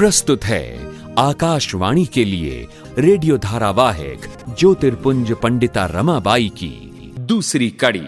प्रस्तुत है आकाशवाणी के लिए रेडियो धारावाहिक ज्योतिर्पुंज पंडिता रमाबाई की दूसरी कड़ी।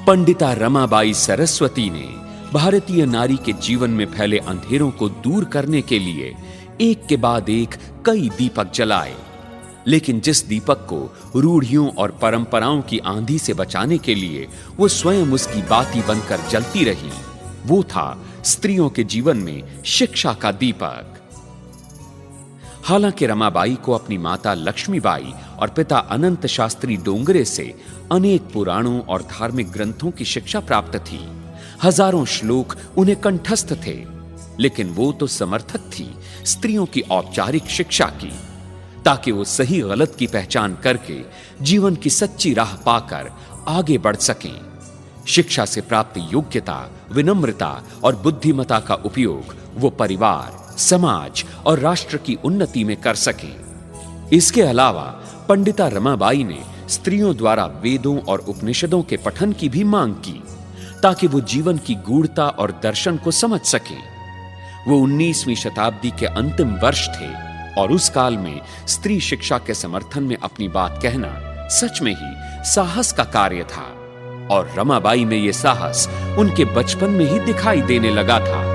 पंडिता रमाबाई सरस्वती ने भारतीय नारी के जीवन में फैले अंधेरों को दूर करने के लिए एक के बाद एक कई दीपक जलाए, लेकिन जिस दीपक को रूढ़ियों और परंपराओं की आंधी से बचाने के लिए वो स्वयं उसकी बाती बनकर जलती रही, वो था स्त्रियों के जीवन में शिक्षा का दीपक। हालांकि रमाबाई को अपनी माता लक्ष्मीबाई और पिता अनंत शास्त्री डोंगरे से अनेक पुराणों और धार्मिक ग्रंथों की शिक्षा प्राप्त थी, हजारों श्लोक उन्हें कंठस्थ थे, लेकिन वो तो समर्थक थी स्त्रियों की औपचारिक शिक्षा की, ताकि वो सही गलत की पहचान करके जीवन की सच्ची राह पाकर आगे बढ़ सकें। शिक्षा से प्राप्त योग्यता, विनम्रता और बुद्धिमता का उपयोग वो परिवार, समाज और राष्ट्र की उन्नति में कर सकें। इसके अलावा पंडिता रमाबाई ने स्त्रियों द्वारा वेदों और उपनिषदों के पठन की भी मांग की, ताकि वो जीवन की गूढ़ता और दर्शन को समझ सकें। वो 19वीं शताब्दी के अंतिम वर्ष थे और उस काल में स्त्री शिक्षा के समर्थन में अपनी बात कहना सच में ही साहस का कार्य था, और रमाबाई में ये साहस उनके बचपन में ही दिखाई देने लगा था।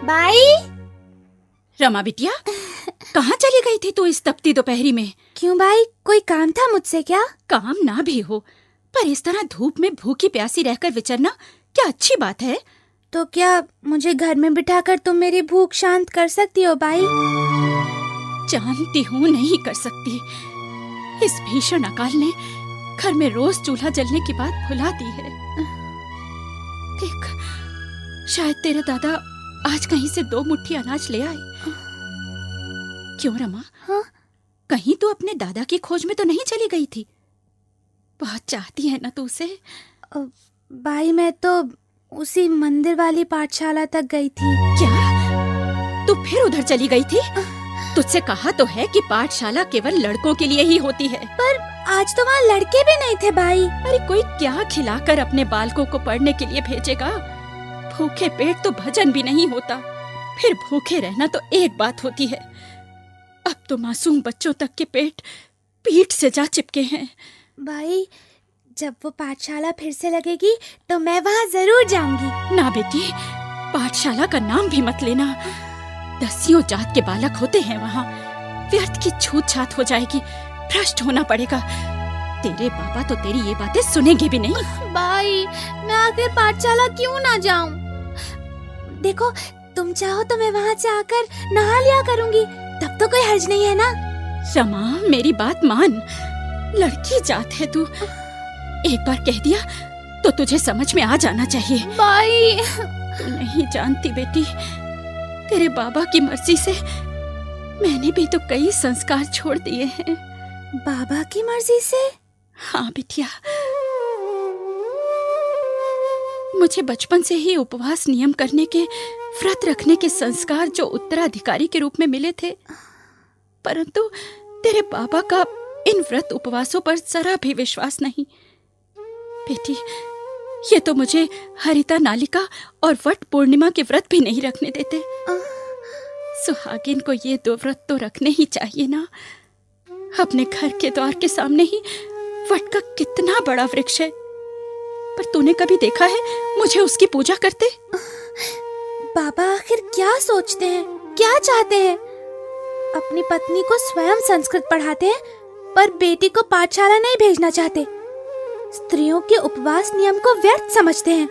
बाई, रमा बिटिया, कहाँ चली गई थी तू इस तपती दोपहरी में? क्यों बाई, कोई काम था मुझसे क्या? काम ना भी हो, पर इस तरह धूप में भूखी प्यासी रहकर विचरना क्या अच्छी बात है? तो क्या मुझे घर में बिठाकर तुम मेरी भूख शांत कर सकती हो बाई? जानती हूँ नहीं कर सकती। इस भीषण अकाल ने घर में रोज चूल्हा जलने की बात भुला दी है। देख, शायद तेरा दादा आज कहीं से 2 मुट्ठी अनाज ले आए। क्यों रमा? हाँ? कहीं तो अपने दादा की खोज में तो नहीं चली गई थी? बहुत चाहती है ना तू उसे? बाई, मैं तो उसी मंदिर वाली पाठशाला तक गई थी। क्या? तू फिर उधर चली गई थी? तुझसे कहा तो है कि पाठशाला केवल लड़कों के लिए ही होती है। पर आज तो वहाँ लड़के भी नहीं थे बाई। अरे कोई क्या खिलाकर अपने बालकों को पढ़ने के लिए भेजेगा? भूखे पेट तो भजन भी नहीं होता, फिर भूखे रहना तो एक बात होती है। अब तो मासूम बच्चों तक के पेट पीठ से जा चिपके हैं। बाई, जब वो पाठशाला फिर से लगेगी तो मैं वहाँ जरूर जाऊंगी। ना बेटी, पाठशाला का नाम भी मत लेना। 10 जात के बालक होते हैं वहाँ। व्यर्थ की छूत छात हो जाएगी, भ्रष्ट होना पड़ेगा। तेरे बाबा तो तेरी ये बातें सुनेंगे भी नहीं। बाई, मैं आखिर पाठशाला क्यों ना जाऊं? देखो, तुम चाहो तो मैं वहाँ से आकर नहा लिया करूंगी, तब तो कोई हर्ज नहीं है ना? रमा, मेरी बात मान। लड़की जात है तू, एक बार कह दिया तो तुझे समझ में आ जाना चाहिए। बाई, तू नहीं जानती बेटी, तेरे बाबा की मर्जी से मैंने भी तो कई संस्कार छोड़ दिए हैं। बाबा की मर्जी से? हाँ बिटिया, मुझे बचपन से ही उपवास नियम करने के व्रत रखने के संस्कार जो उत्तराधिकारी के रूप में मिले थे, परंतु तेरे बाबा का इन व्रत उपवासों पर जरा भी विश्वास नहीं। बेटी, ये तो मुझे हरिता नालिका और वट पूर्णिमा के व्रत भी नहीं रखने देते। सुहागिन को ये 2 व्रत तो रखने ही चाहिए ना। अपने घर के द्वार के सामने ही वट का कितना बड़ा वृक्ष है, पर तूने कभी देखा है मुझे उसकी पूजा करते? बाबा आखिर क्या सोचते हैं, क्या चाहते हैं? अपनी पत्नी को स्वयं संस्कृत पढ़ाते हैं, पर बेटी को पाठशाला नहीं भेजना चाहते। स्त्रियों के उपवास नियम को व्यर्थ समझते हैं,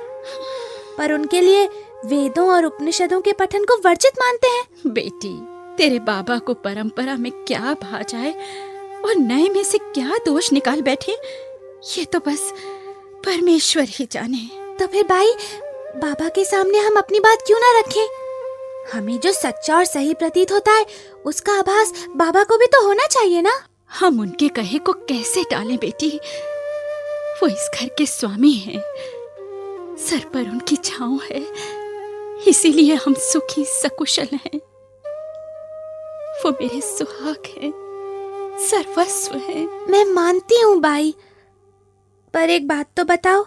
पर उनके लिए वेदों और उपनिषदों के पठन को वर्जित मानते हैं। बेटी, तेरे बाबा को परंपरा में क्या भा जाए और नए में से क्या दोष निकाल बैठे, ये तो बस परमेश्वर ही जाने। तो फिर भाई, बाबा के सामने हम अपनी बात क्यों ना रखें? हमें जो सच्चा और सही प्रतीत होता है, उसका आभास बाबा को भी तो होना चाहिए ना। हम उनके कहे को कैसे टालें बेटी? वो इस घर के स्वामी हैं, सर पर उनकी छांव है, इसीलिए हम सुखी सकुशल हैं। वो मेरे सुहाग हैं, सर्वस्व हैं। मैं मानती हूँ बाई, पर एक बात तो बताओ,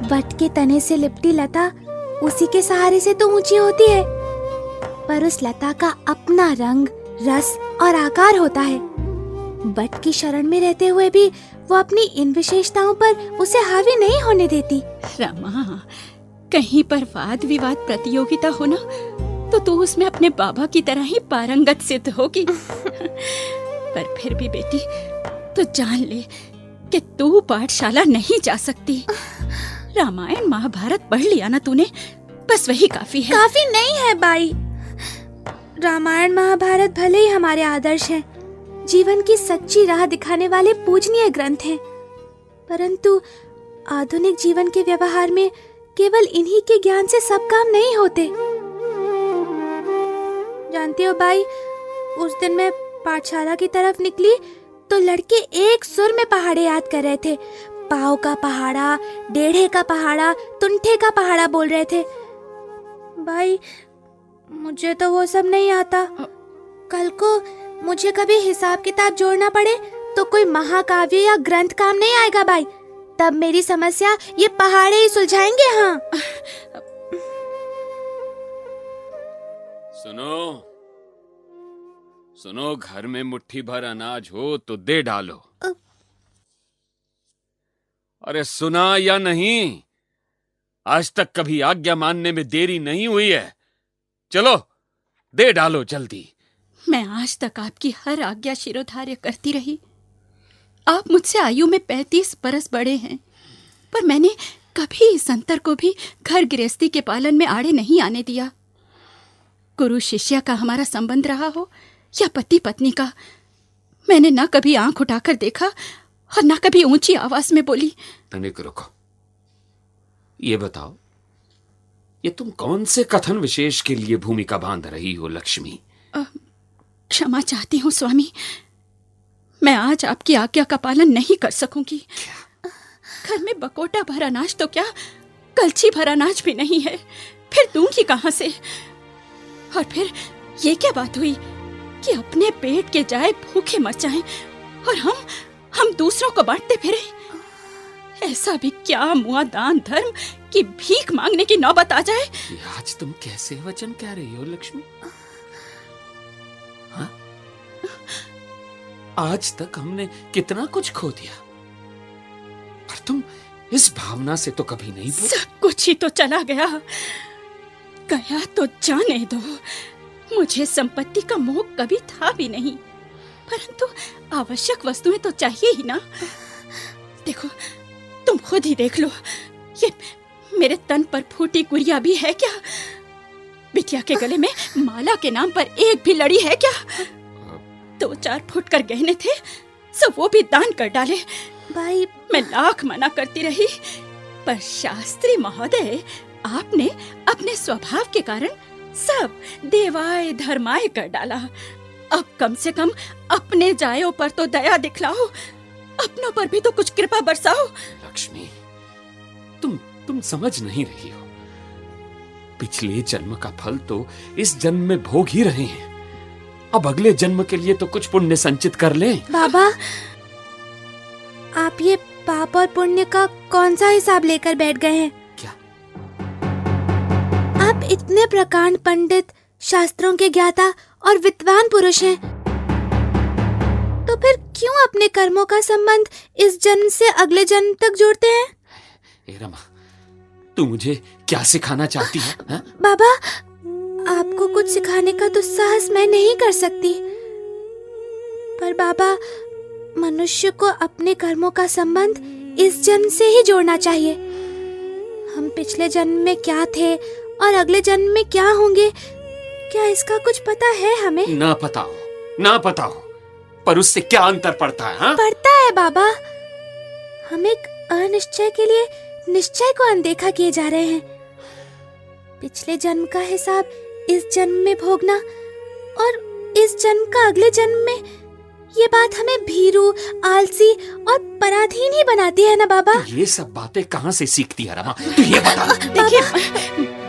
वट के तने से लिपटी लता उसी के सहारे से तो ऊंची होती है, पर उस लता का अपना रंग, रस और आकार होता है। वट की शरण में रहते हुए भी वो अपनी इन विशेषताओं पर उसे हावी नहीं होने देती। रमा, कहीं पर वाद विवाद प्रतियोगिता हो ना, तो तू उसमें अपने बाबा की तरह ही पारंगत सिद्ध होगी। पर फिर भी बेटी, तो जान ले कि तू पाठशाला नहीं जा सकती। रामायण महाभारत पढ़ लिया ना तूने, बस वही काफी है। काफी नहीं है बाई। रामायण महाभारत भले ही हमारे आदर्श हैं, जीवन की सच्ची राह दिखाने वाले पूजनीय ग्रंथ हैं, परंतु आधुनिक जीवन के व्यवहार में केवल इन्हीं के ज्ञान से सब काम नहीं होते। जानती हो बाई, उस दिन मैं पाठशाला की तरफ निकली तो लड़के एक सुर में पहाड़े याद कर रहे थे। पाव का पहाड़ा, डेढ़े का पहाड़ा, तुंठे का पहाड़ा बोल रहे थे। भाई, मुझे तो वो सब नहीं आता। कल को मुझे कभी हिसाब किताब जोड़ना पड़े तो कोई महाकाव्य या ग्रंथ काम नहीं आएगा भाई। तब मेरी समस्या ये पहाड़े ही सुलझाएंगे। हाँ, सुनो सुनो, घर में मुट्ठी भर अनाज हो तो दे डालो। अरे सुना या नहीं? आज तक कभी आज्ञा मानने में देरी नहीं हुई है। चलो दे डालो जल्दी। मैं आज तक आपकी हर आज्ञा शिरोधार्य करती रही। आप मुझसे आयु में 35 बरस बड़े हैं, पर मैंने कभी इस अंतर को भी घर गृहस्थी के पालन में आड़े नहीं आने दिया। गुरु शिष्य का हमारा संबंध रहा हो या पति पत्नी का, मैंने ना कभी आंख उठाकर देखा और ना कभी ऊंची आवाज में बोली। तनिक रुको, ये बताओ, ये तुम कौन से कथन विशेष के लिए भूमिका बांध रही हो लक्ष्मी? क्षमा चाहती हूँ स्वामी, मैं आज आपकी आज्ञा का पालन नहीं कर सकूंगी। घर में बकोटा भर अनाज तो क्या, कलछी भर अनाज भी नहीं है, फिर दूंगी कहां से? और फिर ये क्या बात हुई कि अपने पेट के जाए भूखे मर जाएं और हम दूसरों को बांटते फिरे? ऐसा भी क्या मुआ दान धर्म की भीख मांगने की नौबत आ जाए? आज तुम कैसे वचन कह रही हो लक्ष्मी? हाँ? आज तक हमने कितना कुछ खो दिया, पर तुम इस भावना से तो कभी नहीं बोली। सब कुछ ही तो चला गया, गया तो जाने दो। मुझे संपत्ति का मोह कभी था भी नहीं, परंतु आवश्यक वस्तुएं तो चाहिए ही ना। देखो, तुम खुद ही देख लो, ये मेरे तन पर फूटी गुड़िया भी है क्या? बिटिया के गले में माला के नाम पर एक भी लड़ी है क्या? 2-4 फुट कर गहने थे, सब वो भी दान कर डाले। भाई, मैं लाख मना करती रही, पर शास्त्री महोदय, आपने अपने स्वभाव के कारण सब देवाय धर्माय कर डाला। अब कम से कम अपने जायों पर तो दया दिखलाओ, अपनों पर भी तो कुछ कृपा बरसाओ। लक्ष्मी, तुम समझ नहीं रही हो। पिछले जन्म का फल तो इस जन्म में भोग ही रहे हैं। अब अगले जन्म के लिए तो कुछ पुण्य संचित कर लें। बाबा, आप ये पाप और पुण्य का कौन सा हिसाब लेकर बैठ गए हैं? क्या? आप इतने प्रकांड पंडित, शास्त्रों के ज्ञाता और विद्वान पुरुष हैं, तो फिर क्यों अपने कर्मों का संबंध इस जन्म से अगले जन्म तक जोड़ते हैं? ए रमा, तू मुझे क्या सिखाना चाहती है? बाबा, आपको कुछ सिखाने का तो साहस मैं नहीं कर सकती, पर बाबा, मनुष्य को अपने कर्मों का संबंध इस जन्म से ही जोड़ना चाहिए। हम पिछले जन्म में क्या थे और अगले जन्म में क्या होंगे, क्या इसका कुछ पता है हमें? ना पता हो, पर उससे क्या अंतर पड़ता है? हाँ? पड़ता है बाबा। हम एक अनिश्चय के लिए निश्चय को अनदेखा किए जा रहे हैं। पिछले जन्म का हिसाब इस जन्म में भोगना और इस जन्म का अगले जन्म में, ये बात हमें भीरू, आलसी और पराधीन ही बनाती है ना बाबा? ये सब बातें कहाँ से सीखती है रमा? तू ये बता। देखिए,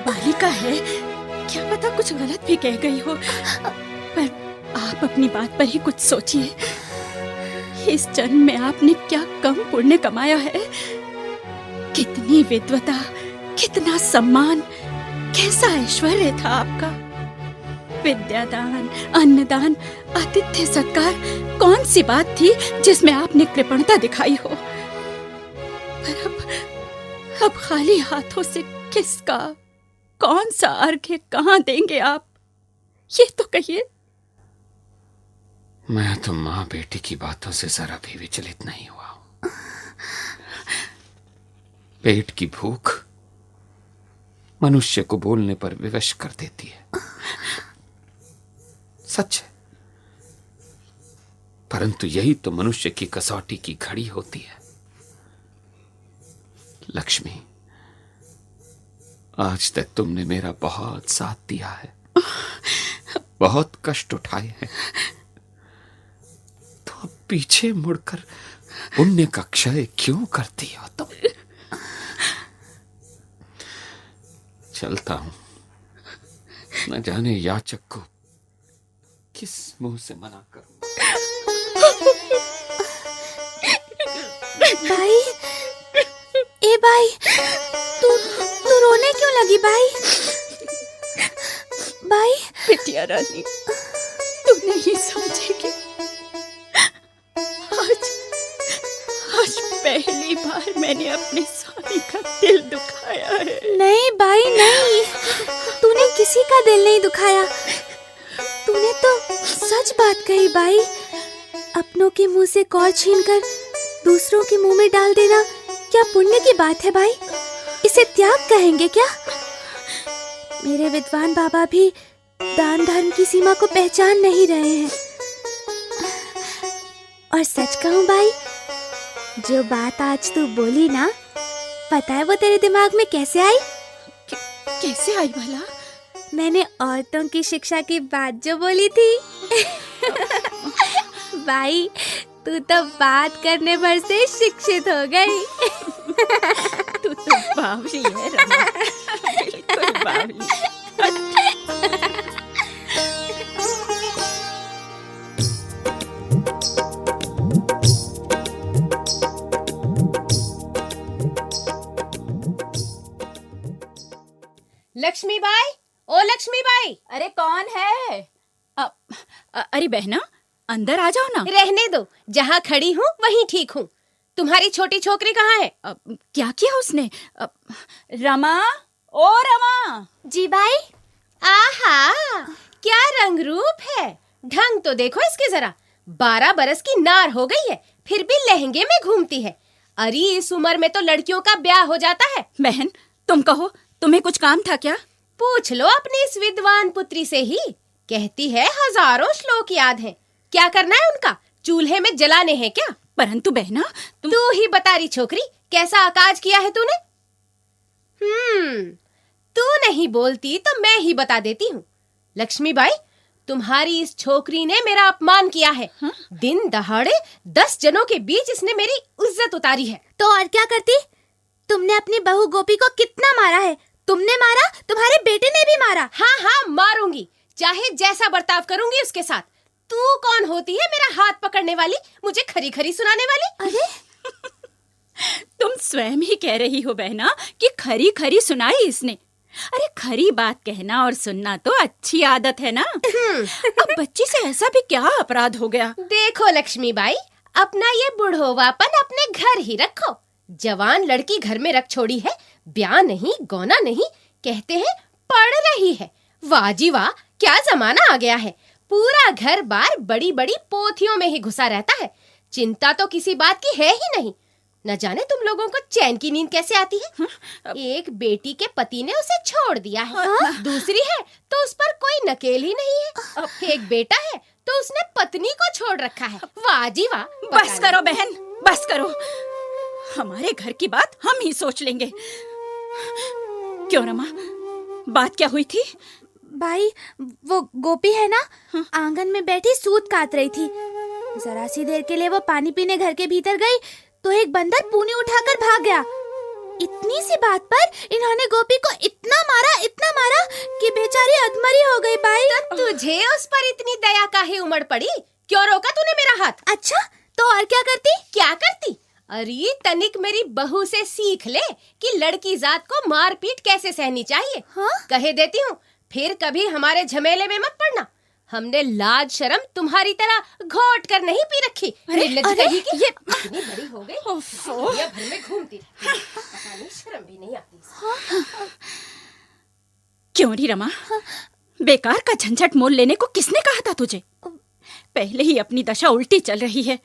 बालिका है, क्या पता कुछ गलत भी कह गई हो, पर आप अपनी बात पर ही कुछ सोचिए। इस जन्म में आपने क्या कम पुण्य कमाया है? कितनी विद्वता, कितना सम्मान, कैसा ऐश्वर्य था आपका। विद्यादान, अन्नदान, आतिथ्य सत्कार, कौन सी बात थी जिसमें आपने कृपणता दिखाई हो? पर अब खाली हाथों से किसका, कौन सा अर्घ्य कहाँ देंगे आप? ये तो कहिए। मैं तो माँ बेटी की बातों से जरा भी विचलित नहीं हुआ हूं। पेट की भूख मनुष्य को बोलने पर विवश कर देती है, सच है, परंतु यही तो मनुष्य की कसौटी की घड़ी होती है। लक्ष्मी, आज तक तुमने मेरा बहुत साथ दिया है, बहुत कष्ट उठाए हैं, तो अब पीछे मुड़कर पुण्य का क्षय क्यों करती हो तुम? चलता हूं, न जाने याचक को किस मुंह से मना करूं। भाई, ए भाई, तू रोने क्यों लगी भाई? भाई, बिटिया रानी, तू नहीं समझेगी। आज पहली बार मैंने अपने स्वामी का दिल दुखाया है। नहीं भाई नहीं, तूने किसी का दिल नहीं दुखाया। तूने तो सच बात कही भाई। अपनों के मुंह से कौर छीनकर दूसरों के मुंह में डाल देना क्या पुण्य की बात है भाई? इसे त्याग कहेंगे क्या? मेरे विद्वान बाबा भी दान धर्म की सीमा को पहचान नहीं रहे हैं। और सच कहूं भाई, जो बात आज तू बोली ना, पता है वो तेरे दिमाग में कैसे आई? कैसे आई भला? मैंने औरतों की शिक्षा की बात जो बोली थी। भाई, तू तो बात करने भर से शिक्षित हो गई। तू तो बावली है रमा, बिल्कुल बावली। लक्ष्मी बाई, ओ लक्ष्मी बाई। अरे कौन है? अरे बहना, अंदर आ जाओ ना। रहने दो, जहाँ खड़ी हूँ वहीं ठीक हूँ। तुम्हारी छोटी छोकरी कहाँ है? क्या किया उसने? रमा, ओ रमा। जी भाई। आहा, क्या रंग रूप है। ढंग तो देखो इसके जरा। 12 बरस की नार हो गई है, फिर भी लहंगे में घूमती है। अरे इस उम्र में तो लड़कियों का ब्याह हो जाता है। बहन, तुम कहो, तुम्हें कुछ काम था क्या? पूछ लो अपनी इस विद्वान पुत्री से ही। कहती है हजारों श्लोक याद हैं। क्या करना है उनका? चूल्हे में जलाने हैं क्या? परंतु बहना, तू ही बता रही छोकरी, कैसा आकाज किया है तूने? तू नहीं बोलती तो मैं ही बता देती हूँ। लक्ष्मी बाई, तुम्हारी इस छोकरी ने मेरा अपमान किया है। हाँ? दिन दहाड़े 10 जनों के बीच इसने मेरी इज्जत उतारी है। तो और क्या करती? तुमने अपनी बहू गोपी को कितना मारा है, तुमने मारा, तुम्हारे बेटे ने भी मारा। हाँ हाँ मारूंगी, चाहे जैसा बर्ताव करूंगी उसके साथ। तू कौन होती है मेरा हाथ पकड़ने वाली, मुझे खरी खरी सुनाने वाली? अरे तुम स्वयं ही कह रही हो बहना कि खरी खरी सुनाई इसने। अरे खरी बात कहना और सुनना तो अच्छी आदत है ना। अब बच्ची से ऐसा भी क्या अपराध हो गया? देखो लक्ष्मी बाई, अपना ये बुढ़ोवापन अपने घर ही रखो। जवान लड़की घर में रख छोड़ी है, ब्याह नहीं गौना नहीं, कहते हैं पढ़ रही है। वाह जी वाह, क्या जमाना आ गया है। पूरा घर बार बड़ी बड़ी पोथियों में ही घुसा रहता है। चिंता तो किसी बात की है ही नहीं। न जाने तुम लोगों को चैन की नींद कैसे आती है। एक बेटी के पति ने उसे छोड़ दिया है, दूसरी है तो उस पर कोई नकेल ही नहीं है। एक बेटा है तो उसने पत्नी को छोड़ रखा है। वाह जी वाह। बस करो बहन, बस करो। हमारे घर की बात हम ही सोच लेंगे। क्यों रमा, बात क्या हुई थी? भाई, वो गोपी है ना, आंगन में बैठी सूत काट रही थी। जरा सी देर के लिए वो पानी पीने घर के भीतर गई तो एक बंदर पूनी उठाकर भाग गया। इतनी सी बात पर इन्होंने गोपी को इतना मारा कि बेचारी अधमरी हो गई। भाई, तो तुझे उस पर इतनी दया काहे उमड़ पड़ी? क्यों रोका तूने मेरा हाथ? अच्छा, तो और क्या करती? क्या करती? अरे तनिक मेरी बहू से सीख ले कि लड़की जात को मारपीट कैसे सहनी चाहिए। हाँ? कहे देती हूँ, फिर कभी हमारे झमेले में मत पड़ना। हमने लाज शर्म तुम्हारी तरह घोट कर नहीं पी रखी। निर्लज्ज कहीं की ये इतनी बड़ी हो गई, दुनिया भर में घूमती रहती है, पता नहीं शर्म भी नहीं आती। क्यों री रमा, बेकार का झंझट मोल लेने को किसने कहा था तुझे? पहले ही अपनी दशा उल्टी चल रही है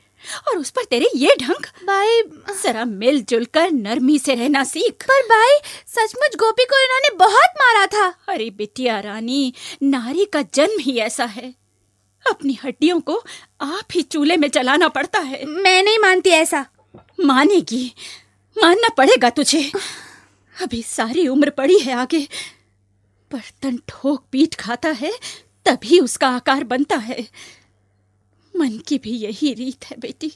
और उस पर तेरे ये ढंग। भाई, जरा मिलजुल कर नरमी से रहना सीख। पर भाई, सचमुच गोपी को इन्होंने बहुत मारा था। अरे बिटिया रानी, नारी का जन्म ही ऐसा है। अपनी हड्डियों को आप ही चूल्हे में जलाना पड़ता है। मैं नहीं मानती ऐसा। मानेगी, मानना पड़ेगा तुझे। अभी सारी उम्र पड़ी है आगे। बर्तन ठोक पीट खाता है तभी उसका आकार बनता है। मन की भी यही रीत है बेटी,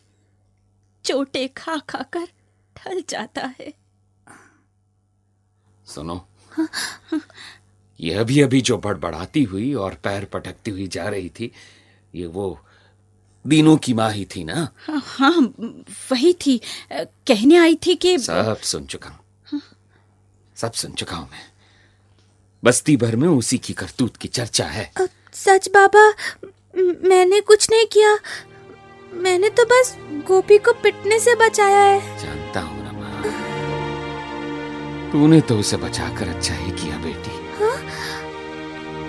चोटे खा खा कर ढल जाता है। सुनो, यह अभी जो बड़बड़ाती हुई और पैर पटकती हुई जा रही थी, ये वो दीनों की माँ ही थी ना? हाँ, वही थी। कहने आई थी कि सब सुन चुका हूं, सब सुन चुका हूं मैं। बस्ती भर में उसी की करतूत की चर्चा है। सच बाबा, मैंने कुछ नहीं किया। मैंने तो बस गोपी को पिटने से बचाया है। जानता हूं रमा, तूने तो उसे बचाकर अच्छा ही किया बेटी। हाँ?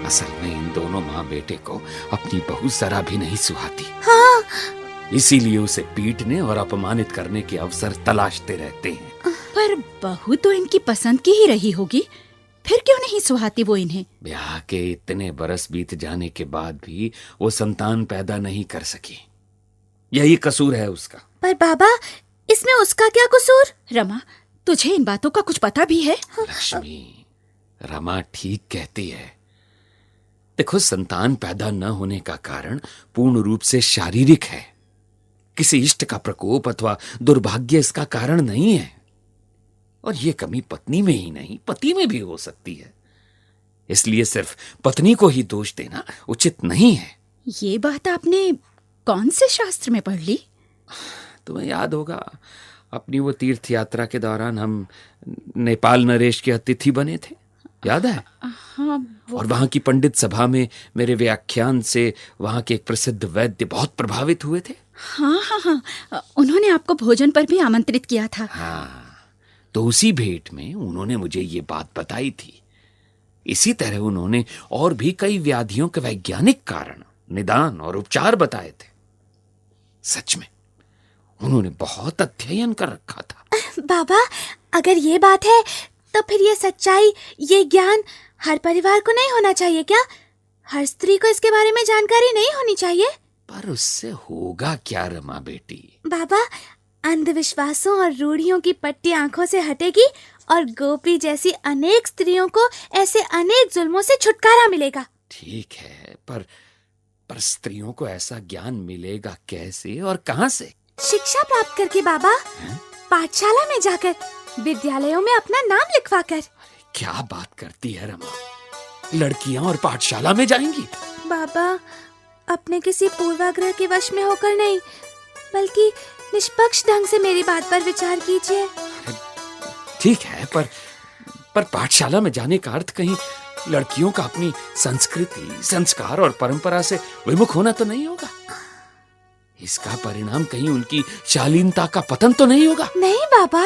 असल में इन दोनों माँ बेटे को अपनी बहू जरा भी नहीं सुहाती। हाँ। इसीलिए उसे पीटने और अपमानित करने के अवसर तलाशते रहते हैं। पर बहू तो इनकी पसंद की ही रही होगी, फिर क्यों नहीं सुहाती वो इन्हें? ब्याह के इतने बरस बीत जाने के बाद भी वो संतान पैदा नहीं कर सकी। यही कसूर है उसका। पर बाबा, इसमें उसका क्या कसूर? रमा, तुझे इन बातों का कुछ पता भी है? लक्ष्मी, रमा ठीक कहती है। देखो, संतान पैदा न होने का कारण पूर्ण रूप से शारीरिक है। किसी इष्ट का प्रकोप अथवा दुर्भाग्य इसका कारण नहीं है। और ये कमी पत्नी में ही नहीं, पति में भी हो सकती है। इसलिए सिर्फ पत्नी को ही दोष देना उचित नहीं है। ये बात आपने कौन से शास्त्र में पढ़ ली? तुम्हें याद होगा, अपनी वो तीर्थ यात्रा के दौरान हम नेपाल नरेश के अतिथि बने थे, याद है? हाँ, और वहां की पंडित सभा में मेरे व्याख्यान से वहां के एक प्रसिद्ध वैद्य बहुत प्रभावित हुए थे। हाँ हाँ हाँ, उन्होंने आपको भोजन पर भी आमंत्रित किया था। हाँ, तो उसी भेंट में उन्होंने मुझे ये बात बताई थी। इसी तरह उन्होंने और भी कई व्याधियों के वैज्ञानिक कारण, निदान और उपचार बताए थे। सच में उन्होंने बहुत अध्ययन कर रखा था। बाबा, अगर ये बात है तो फिर ये सच्चाई, ये ज्ञान हर परिवार को नहीं होना चाहिए क्या? हर स्त्री को इसके बारे में जानकारी नहीं होनी चाहिए? पर उससे होगा क्या रमा बेटी? बाबा, अंधविश्वासों और रूढ़ियों की पट्टी आंखों से हटेगी और गोपी जैसी अनेक स्त्रियों को ऐसे अनेक जुल्मों से छुटकारा मिलेगा। ठीक है, पर स्त्रियों को ऐसा ज्ञान मिलेगा कैसे और कहां से? शिक्षा प्राप्त करके बाबा, पाठशाला में जाकर, विद्यालयों में अपना नाम लिखवा कर। क्या बात करती है रमा? लड़कियां और पाठशाला में जाएंगी? बाबा, अपने किसी पूर्वाग्रह के वश में होकर नहीं, बल्कि निष्पक्ष ढंग से मेरी बात पर विचार कीजिए। ठीक है, पर पाठशाला में जाने का अर्थ कहीं लड़कियों का अपनी संस्कृति, संस्कार और परंपरा से विमुख होना तो नहीं होगा? इसका परिणाम कहीं उनकी शालीनता का पतन तो नहीं होगा? नहीं बाबा,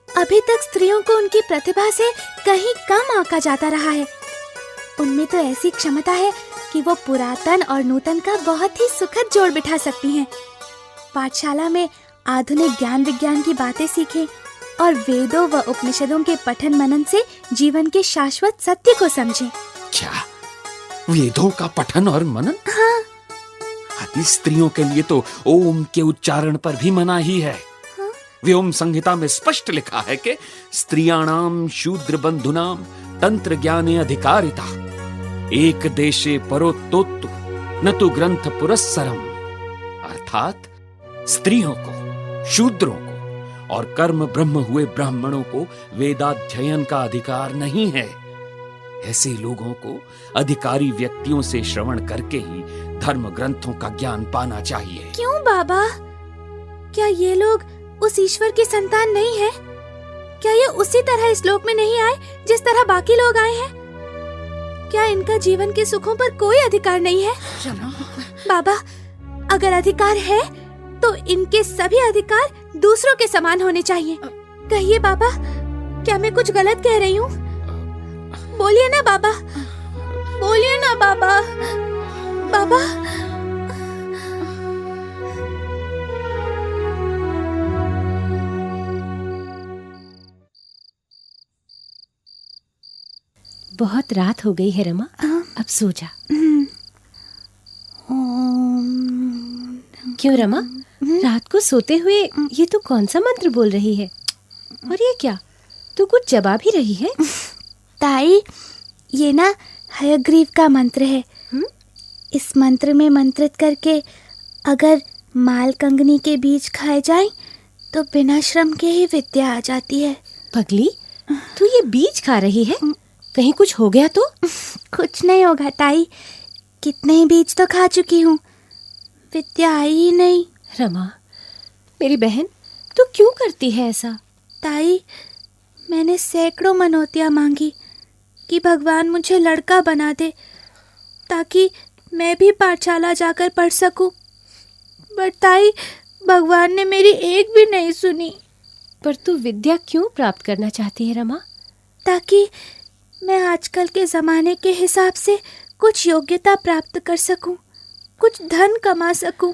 अभी तक स्त्रियों को उनकी प्रतिभा से कहीं कम आंका जाता रहा है। उनमें तो ऐसी क्षमता है कि वो पुरातन और नूतन का बहुत ही सुखद जोड़ बिठा सकती हैं। पाठशाला में आधुनिक ज्ञान विज्ञान की बातें सीखें और वेदों व उपनिषदों के पठन मनन से जीवन के शाश्वत सत्य को समझें। क्या वेदों का पठन और मनन? हाँ। आदि स्त्रियों के लिए तो ओम के उच्चारण पर भी मना ही है। हाँ? व्योम संहिता में स्पष्ट लिखा है कि स्त्रियाणाम शूद्र बंधुनाम तंत्र ज्ञाने अधिकारिता एक देशे परोत्तोत्तु न तो ग्रंथ पुरस्सरम। अर्थात स्त्रियों को, शूद्रों को और कर्म ब्रह्म हुए ब्राह्मणों को वेदाध्ययन का अधिकार नहीं है। ऐसे लोगों को अधिकारी व्यक्तियों से श्रवण करके ही धर्म ग्रंथों का ज्ञान पाना चाहिए। क्यों बाबा? क्या ये लोग उस ईश्वर की संतान नहीं है? क्या ये उसी तरह इस लोक में नहीं आए जिस तरह बाकी लोग आए हैं? क्या इनका जीवन के सुखों पर कोई अधिकार नहीं है? बाबा, अगर अधिकार है तो इनके सभी अधिकार दूसरों के समान होने चाहिए। कहिए बाबा, क्या मैं कुछ गलत कह रही हूँ? बोलिए ना बाबा, बोलिए ना बाबा। बाबा, बहुत रात हो गई है रमा, अब सो जा। क्यों रमा, रात को सोते हुए ये तू कौन सा मंत्र बोल रही है? और ये क्या, तू कुछ जवाब ही रही है? ताई, ये ना हयग्रीव का मंत्र है। इस मंत्र में मंत्रित करके अगर माल कंगनी के बीज खाए जाएं तो बिना श्रम के ही विद्या आ जाती है। पगली, तू ये बीज खा रही है? कहीं कुछ हो गया तो? कुछ नहीं होगा ताई, कितने ही बीज तो खा चुकी हूँ, विद्या आई ही नहीं। रमा, मेरी बहन, तू क्यों करती है ऐसा? ताई, मैंने सैकड़ों मनौतियाँ मांगी कि भगवान मुझे लड़का बना दे ताकि मैं भी पाठशाला जाकर पढ़ सकूं, पर ताई, भगवान ने मेरी एक भी नहीं सुनी। पर तू विद्या क्यों प्राप्त करना चाहती है रमा? ताकि मैं आजकल के जमाने के हिसाब से कुछ योग्यता प्राप्त कर सकूं, कुछ धन कमा सकूं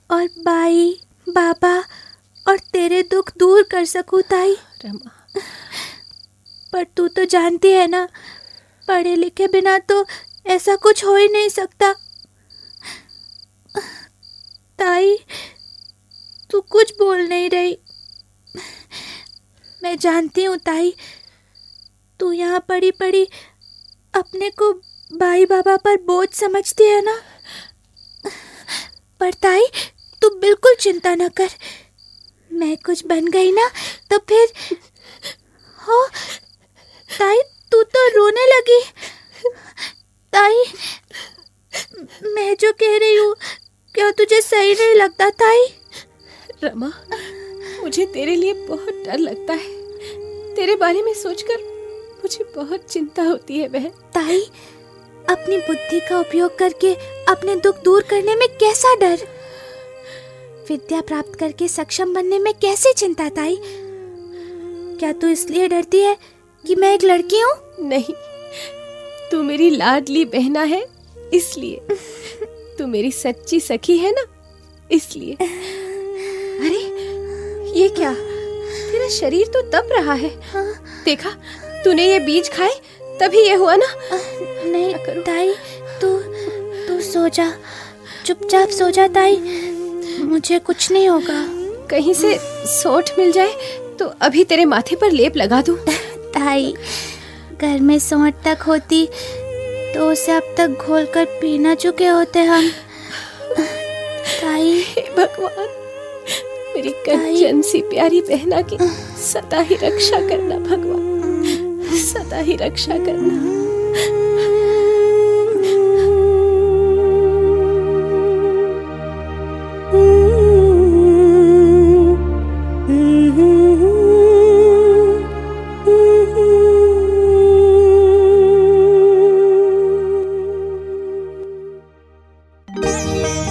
और बाई, बाबा और तेरे दुख दूर कर सकूं ताई। रमा, पर तू तो जानती है ना, पढ़े लिखे बिना तो ऐसा कुछ हो ही नहीं सकता। ताई, तू कुछ बोल नहीं रही। मैं जानती हूँ ताई, तू यहाँ पड़ी पड़ी अपने को भाई बाबा पर बोझ समझती है ना, पर ताई तू बिल्कुल चिंता न कर। मैं कुछ बन गई ना तो फिर हो। ताई, तू तो रोने लगी। ताई, मैं जो कह रही हूँ क्या तुझे सही नहीं लगता ताई? रमा, मुझे तेरे लिए बहुत डर लगता है। तेरे बारे में सोचकर मुझे बहुत चिंता होती है बहन। ताई, अपनी बुद्धि का उपयोग करके अपने दुख दूर करने में कैसा डर? विद्या प्राप्त करके सक्षम बनने में कैसी चिंता ताई? क्या तू इसलिए डरती है कि मैं एक लड़की हूँ? नहीं, तू मेरी लाडली बहना है इसलिए। तू मेरी सच्ची सखी है ना, इसलिए। अरे ये क्या, तेरा शरीर तो तप रहा है। हाँ? देखा, तूने ये बीज खाए तभी ये हुआ ना? नहीं ताई, तू सो जा, चुपचाप सो जा ताई, मुझे कुछ नहीं होगा। कहीं से सोंठ मिल जाए तो अभी तेरे माथे पर लेप लगा दूं। ताई, घर में सोंठ तक होती तो उसे अब तक घोलकर पी न चुके होते हम। ताई, हे भगवान, मेरी कंचन सी प्यारी बहना की सदा ही रक्षा करना भगवान। सदा ही रक्षा करना।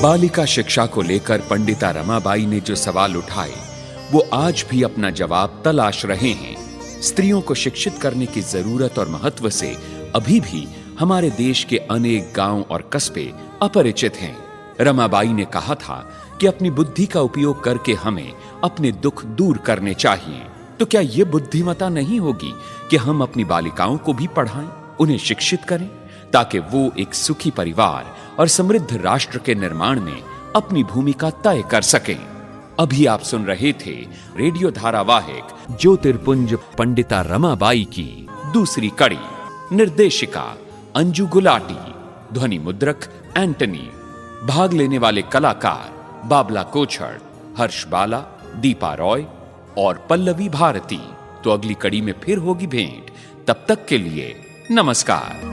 बालिका शिक्षा को लेकर पंडिता रमाबाई ने जो सवाल उठाए वो आज भी अपना जवाब तलाश रहे हैं। स्त्रियों को शिक्षित करने की जरूरत और महत्व से अभी भी हमारे देश के अनेक गांव और कस्बे अपरिचित हैं। रमाबाई ने कहा था कि अपनी बुद्धि का उपयोग करके हमें अपने दुख दूर करने चाहिए। तो क्या यह बुद्धिमता नहीं होगी कि हम अपनी बालिकाओं को भी पढ़ाएं, उन्हें शिक्षित करें, ताकि वो एक सुखी परिवार और समृद्ध राष्ट्र के निर्माण में अपनी भूमिका तय कर सकें। अभी आप सुन रहे थे रेडियो धारावाहिक ज्योतिर्पुंज पंडिता रमाबाई की दूसरी कड़ी। निर्देशिका अंजू गुलाटी, ध्वनि मुद्रक एंटनी, भाग लेने वाले कलाकार बाबला कोछड़, हर्ष बाला, दीपा रॉय और पल्लवी भारती। तो अगली कड़ी में फिर होगी भेंट। तब तक के लिए नमस्कार।